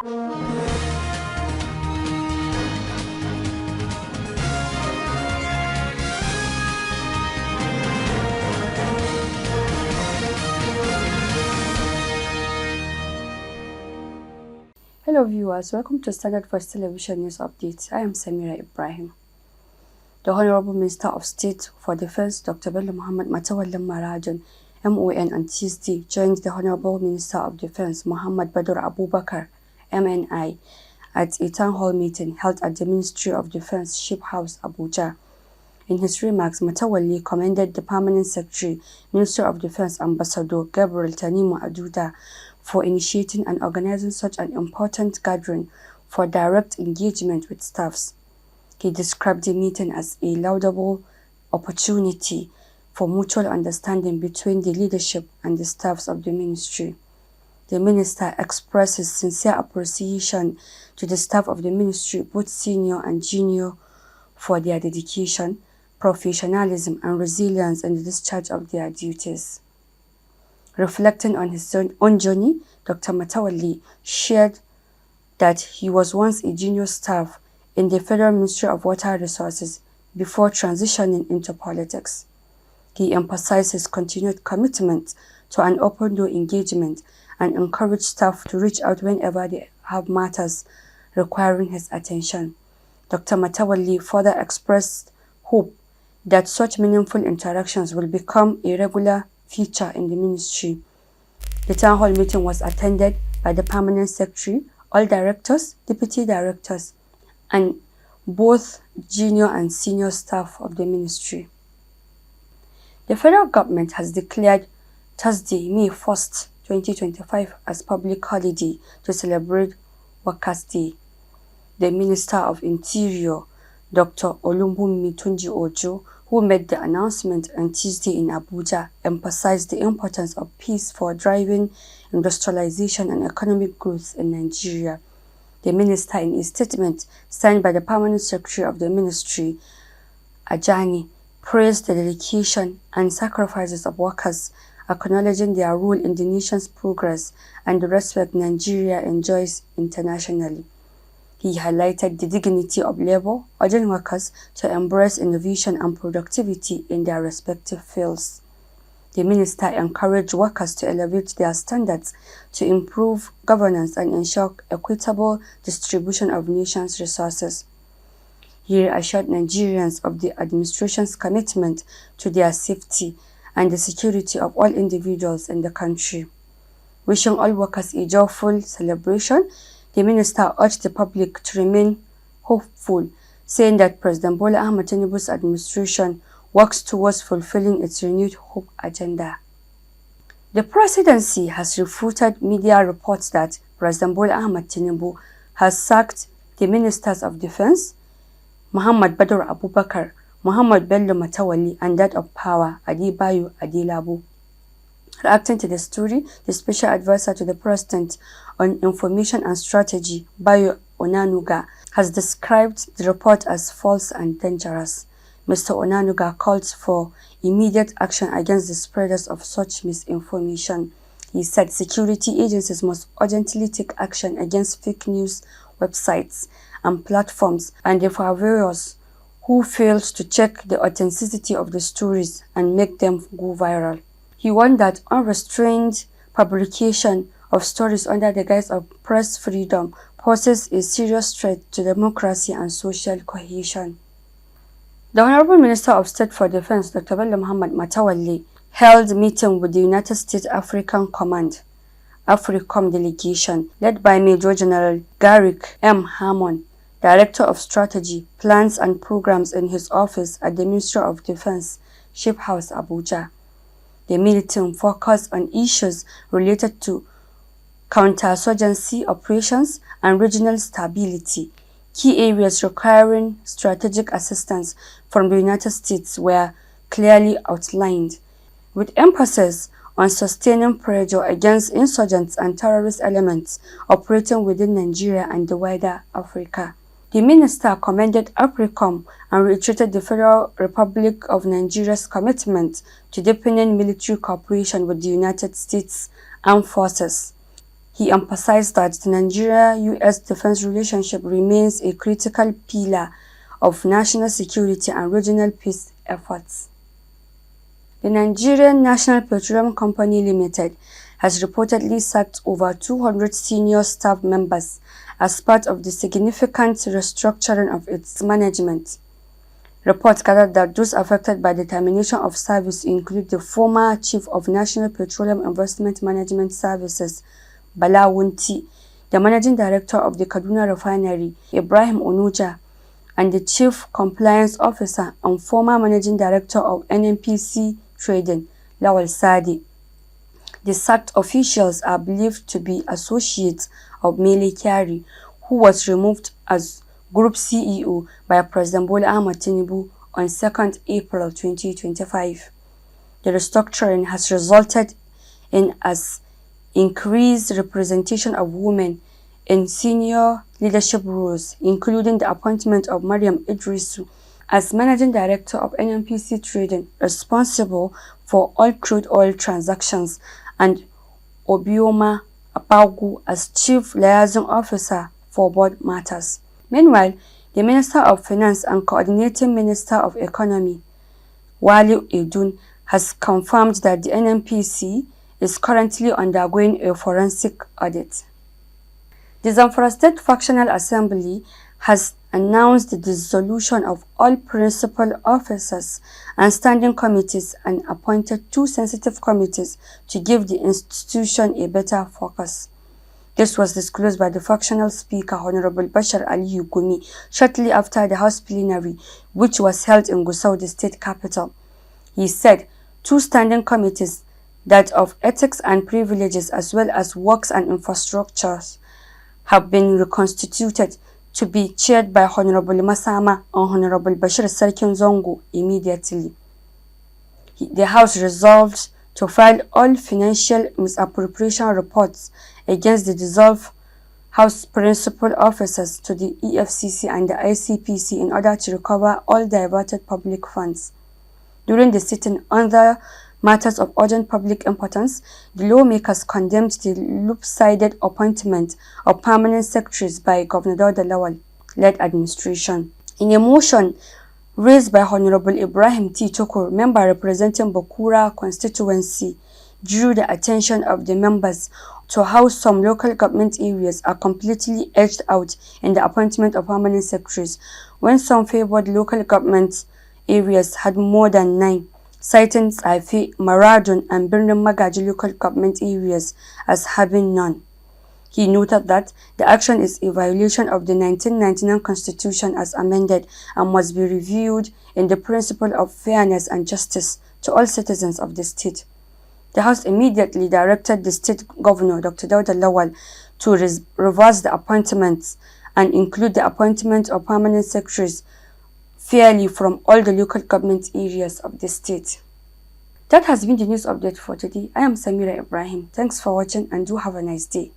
Hello viewers, welcome to Standard Voice Television News Updates. I am Samira Ibrahim. The Honorable Minister of State for Defense, Dr. Bello Muhammad Matawallan Marajan, MON, on Tuesday joined the Honorable Minister of Defense, Muhammad Badr Abubakar, MNI, at a town hall meeting held at the Ministry of Defense Ship House, Abuja. In his remarks, Matawalli commended the Permanent Secretary, Minister of Defense Ambassador Gabriel Tanimu Aduda, for initiating and organizing such an important gathering for direct engagement with staffs. He described the meeting as a laudable opportunity for mutual understanding between the leadership and the staffs of the ministry. The minister expressed his sincere appreciation to the staff of the ministry, both senior and junior, for their dedication, professionalism, and resilience in the discharge of their duties. Reflecting on his own journey, Dr. Matawalli shared that he was once a junior staff in the Federal Ministry of Water Resources before transitioning into politics. He emphasized his continued commitment to an open-door engagement and encouraged staff to reach out whenever they have matters requiring his attention. Dr. Matawalli further expressed hope that such meaningful interactions will become a regular feature in the ministry. The town hall meeting was attended by the Permanent Secretary, all directors, deputy directors, and both junior and senior staff of the ministry. The federal government has declared Thursday, May 1st, 2025 as public holiday to celebrate Workers' Day. The Minister of Interior, Dr. Olumbunmi Tunji Ojo, who made the announcement on Tuesday in Abuja, emphasized the importance of peace for driving industrialization and economic growth in Nigeria. The minister, in a statement signed by the Permanent Secretary of the Ministry, Ajani, praised the dedication and sacrifices of workers, acknowledging their role in the nation's progress and the respect Nigeria enjoys internationally. He highlighted the dignity of labor, urging workers to embrace innovation and productivity in their respective fields. The minister encouraged workers to elevate their standards to improve governance and ensure equitable distribution of nation's resources. He assured Nigerians of the administration's commitment to their safety and the security of all individuals in the country. Wishing all workers a joyful celebration, the minister urged the public to remain hopeful, saying that President Bola Ahmed Tinubu's administration works towards fulfilling its renewed hope agenda. The presidency has refuted media reports that President Bola Ahmed Tinubu has sacked the Ministers of Defense, Muhammad Badr Abubakar, Muhammad Bello Matawalli, and that of Power, Adebayo Adelabu. Reacting to the story, the Special Advisor to the President on Information and Strategy, Bayo Onanuga, has described the report as false and dangerous. Mr. Onanuga called for immediate action against the spreaders of such misinformation. He said security agencies must urgently take action against fake news websites and platforms and the purveyors who failed to check the authenticity of the stories and make them go viral. He warned that unrestrained publication of stories under the guise of press freedom poses a serious threat to democracy and social cohesion. The Honorable Minister of State for Defense, Dr. Bello Muhammad Matawalli, held a meeting with the United States African Command, AFRICOM delegation, led by Major General Garrick M. Hammond, Director of Strategy, Plans and Programs in his office at the Ministry of Defense, Ship House, Abuja. The meeting focused on issues related to counterinsurgency operations and regional stability. Key areas requiring strategic assistance from the United States were clearly outlined, with emphasis on sustaining pressure against insurgents and terrorist elements operating within Nigeria and the wider Africa. The minister commended AFRICOM and reiterated the Federal Republic of Nigeria's commitment to deepening military cooperation with the United States Armed Forces. He emphasized that the Nigeria-US defense relationship remains a critical pillar of national security and regional peace efforts. The Nigerian National Petroleum Company Limited has reportedly sacked over 200 senior staff members as part of the significant restructuring of its management. Reports gathered that those affected by the termination of service include the former Chief of National Petroleum Investment Management Services, Bala Wunti, the Managing Director of the Kaduna Refinery, Ibrahim Onuja, and the Chief Compliance Officer and former Managing Director of NNPC Trading, Lawal Sadi. The sacked officials are believed to be associates of Mele Kyari, who was removed as Group CEO by President Bola Ahmed Tinubu on 2nd April 2025. The restructuring has resulted in increased representation of women in senior leadership roles, including the appointment of Mariam Idrisu as Managing Director of NNPC Trading, responsible for all crude oil transactions, and Obioma Apagu as Chief Liaison Officer for board matters. Meanwhile, the Minister of Finance and Coordinating Minister of Economy, Wale Edun, has confirmed that the NNPC is currently undergoing a forensic audit. The Zamfara State Factional Assembly has announced the dissolution of all principal officers and standing committees and appointed 2 sensitive committees to give the institution a better focus. This was disclosed by the factional speaker, Honorable Bashar Ali Gumi, shortly after the House plenary, which was held in Gusau, the state capital. He said 2 standing committees, that of ethics and privileges as well as works and infrastructures, have been reconstituted to be chaired by Honorable Masama and Honorable Bashir Sarkin Zongo immediately. The House resolved to file all financial misappropriation reports against the dissolved House principal officers to the EFCC and the ICPC in order to recover all diverted public funds. During the sitting on the matters of urgent public importance, the lawmakers condemned the lopsided appointment of permanent secretaries by Governor Dauda Lawal-led administration. In a motion raised by Honorable Ibrahim T. Tukur, member representing Bakura constituency, drew the attention of the members to how some local government areas are completely edged out in the appointment of permanent secretaries, when some favored local government areas had more than 9, citing Tsafe, Maradun, and Birnin Magaji local government areas as having none. He noted that the action is a violation of the 1999 Constitution as amended and must be reviewed in the principle of fairness and justice to all citizens of the state. The House immediately directed the state governor, Dr. Dauda Lawal, to reverse the appointments and include the appointment of permanent secretaries fairly from all the local government areas of the state. That has been the news update for today. I am Samira Ibrahim. Thanks for watching and do have a nice day.